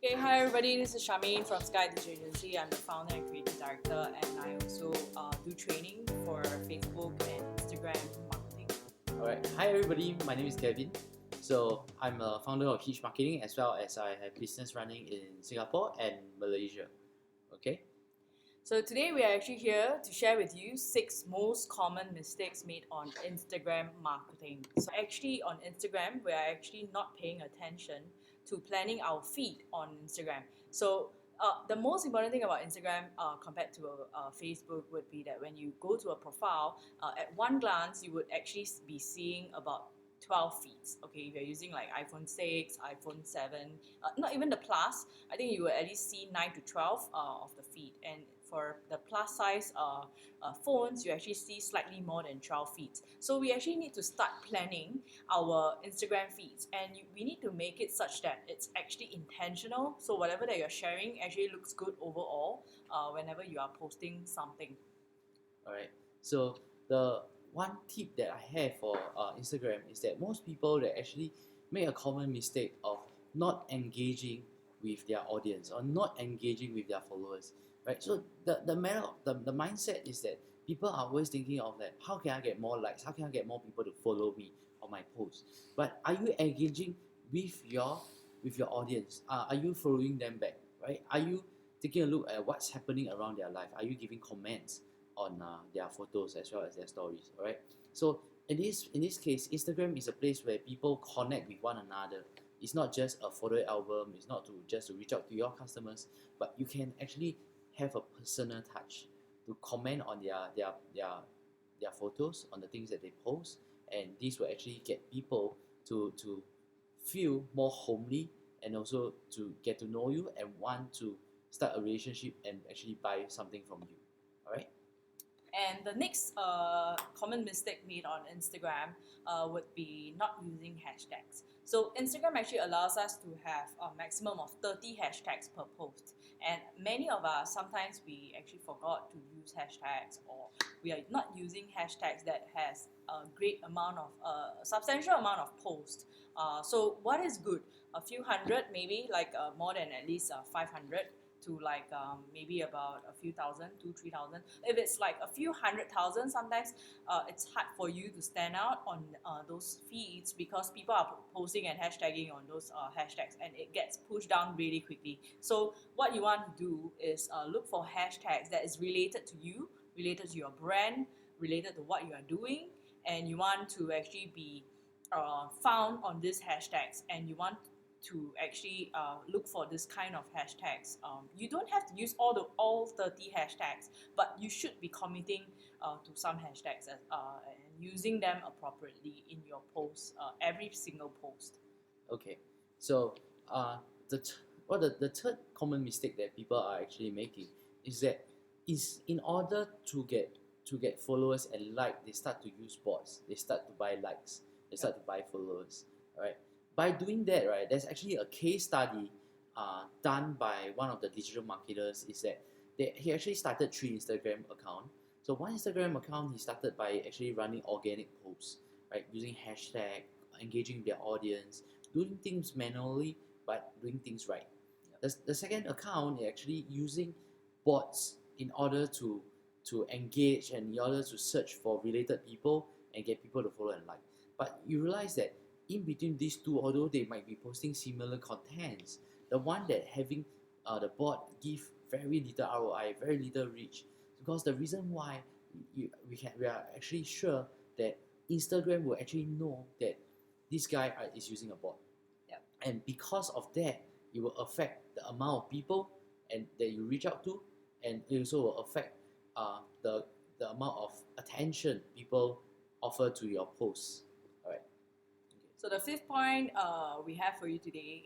Okay, hi everybody. This is Charmaine from Sky Digital Agency. I'm the founder and creative director, and I also do training for Facebook and Instagram marketing. Alright, hi everybody, my name is Kevin. So I'm a founder of Hitch Marketing as well as I have business running in Singapore and Malaysia. Okay? So today we are actually here to share with you 6 most common mistakes made on Instagram marketing. So actually on Instagram, we are actually not paying attention to planning our feed on Instagram. So the most important thing about Instagram compared to Facebook would be that when you go to a profile, at one glance you would actually be seeing about 12 feeds. Okay, if you're using like iPhone 6, iPhone 7, not even the Plus, I think you will at least see 9 to 12 of the feed. And for the plus size phones, you actually see slightly more than 12 feeds. So we actually need to start planning our Instagram feeds, and we need to make it such that it's actually intentional. So whatever that you're sharing actually looks good overall whenever you are posting something. Alright. So the one tip that I have for Instagram is that most people that actually make a common mistake of not engaging with their audience or not engaging with their followers. Right? So the mindset is that people are always thinking of that, how can I get more likes? How can I get more people to follow me on my posts? But are you engaging with your audience? Are you following them back? Right? Are you taking a look at what's happening around their life? Are you giving comments on their photos as well as their stories? Alright, so in this case, Instagram is a place where people connect with one another. It's not just a photo album. It's not just to reach out to your customers, but you can actually have a personal touch to comment on their photos, on the things that they post, and this will actually get people to feel more homely and also to get to know you and want to start a relationship and actually buy something from you. Alright? And the next common mistake made on Instagram would be not using hashtags. So Instagram actually allows us to have a maximum of 30 hashtags per post. And many of us, sometimes we actually forgot to use hashtags, or we are not using hashtags that has a great amount of, substantial amount of posts. So what is good? A few hundred, maybe like more than at least 500 to like maybe about a few thousand, 2-3 thousand. If it's like a few 100,000, sometimes it's hard for you to stand out on those feeds because people are posting and hashtagging on those hashtags, and it gets pushed down really quickly. So what you want to do is look for hashtags that is related to you, related to your brand, related to what you are doing, and you want to actually be found on these hashtags, and you want to actually look for this kind of hashtags. You don't have to use all 30 hashtags, but you should be committing to some hashtags and using them appropriately in your posts, every single post. Okay, so the the third common mistake that people are actually making is that is in order to get followers and like, they start to use bots. They start to buy likes. They start to buy followers. Right? By doing that, right, there's actually a case study done by one of the digital marketers. Is that he actually started 3 Instagram accounts. So one Instagram account he started by actually running organic posts, right, using hashtag, engaging their audience, doing things manually but doing things right. The second account is actually using bots in order to engage and in order to search for related people and get people to follow and like. But you realize that in between these two, although they might be posting similar contents, the one that having the bot give very little ROI, very little reach, because the reason why we are actually sure that Instagram will actually know that this guy is using a bot. Yep. And because of that, it will affect the amount of people and that you reach out to, and it also will affect the amount of attention people offer to your posts. All right. So the fifth point we have for you today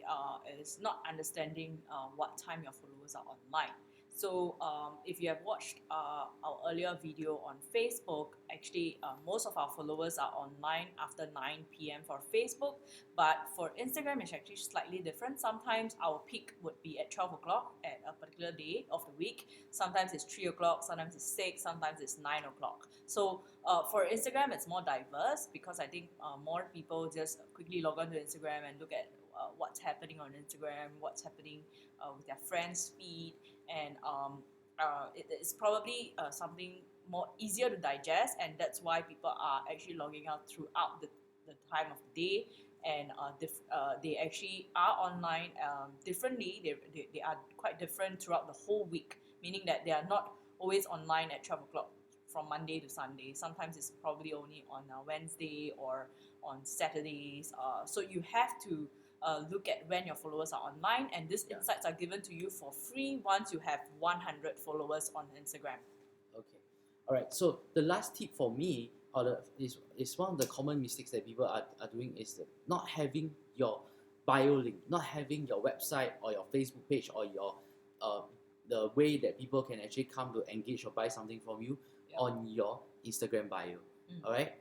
is not understanding what time your followers are online. So if you have watched our earlier video on Facebook, actually most of our followers are online after 9 p.m. for Facebook, but for Instagram it's actually slightly different. Sometimes our peak would be at 12 o'clock at a particular day of the week. Sometimes it's 3 o'clock, sometimes it's 6, sometimes it's 9 o'clock. So for Instagram it's more diverse because I think more people just quickly log on to Instagram and look at what's happening on Instagram, what's happening with their friends' feed, and it's probably something more easier to digest, and that's why people are actually logging out throughout the time of the day, and they actually are online differently. They are quite different throughout the whole week, meaning that they are not always online at 12 o'clock from Monday to Sunday. Sometimes it's probably only on Wednesday or on Saturdays. So you have to look at when your followers are online, and these insights are given to you for free once you have 100 followers on Instagram. Okay. All right. So the last tip for me, is one of the common mistakes that people are doing is that not having your bio link, not having your website or your Facebook page or your the way that people can actually come to engage or buy something from you on your Instagram bio. All right.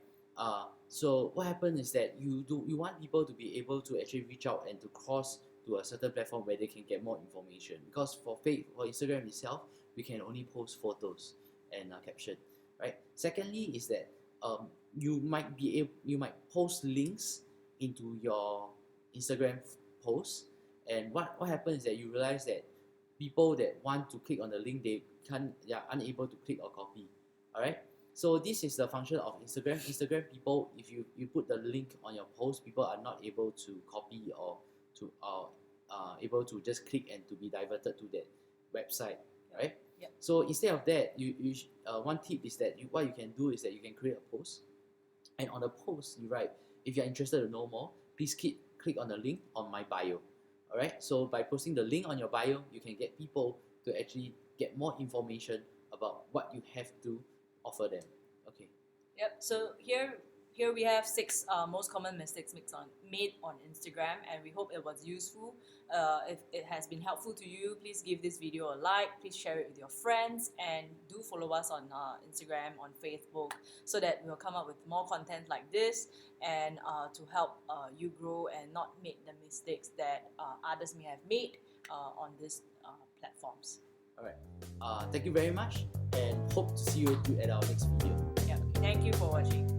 So what happens is that you want people to be able to actually reach out and to cross to a certain platform where they can get more information, because for Instagram itself, we can only post photos and caption, right? Secondly is that you might post links into your Instagram post, and what happens is that you realize that people that want to click on the link, they are unable to click or copy. All right. So this is the function of Instagram. Instagram people, if you put the link on your post, people are not able to copy or to able to just click and to be diverted to that website, right? Yep. So instead of that, one tip is that what you can do is that you can create a post, and on the post you write, if you're interested to know more, please click on the link on my bio. All right. So by posting the link on your bio, you can get people to actually get more information about what you have to offer them. Okay. Yep. So here we have 6 most common mistakes made on Instagram, and we hope it was useful. If it has been helpful to you, please give this video a like. Please share it with your friends, and do follow us on Instagram, on Facebook, so that we'll come up with more content like this, and to help you grow and not make the mistakes that others may have made on these platforms. All right. Thank you very much, and hope to see you at our next video. Yeah. Thank you for watching.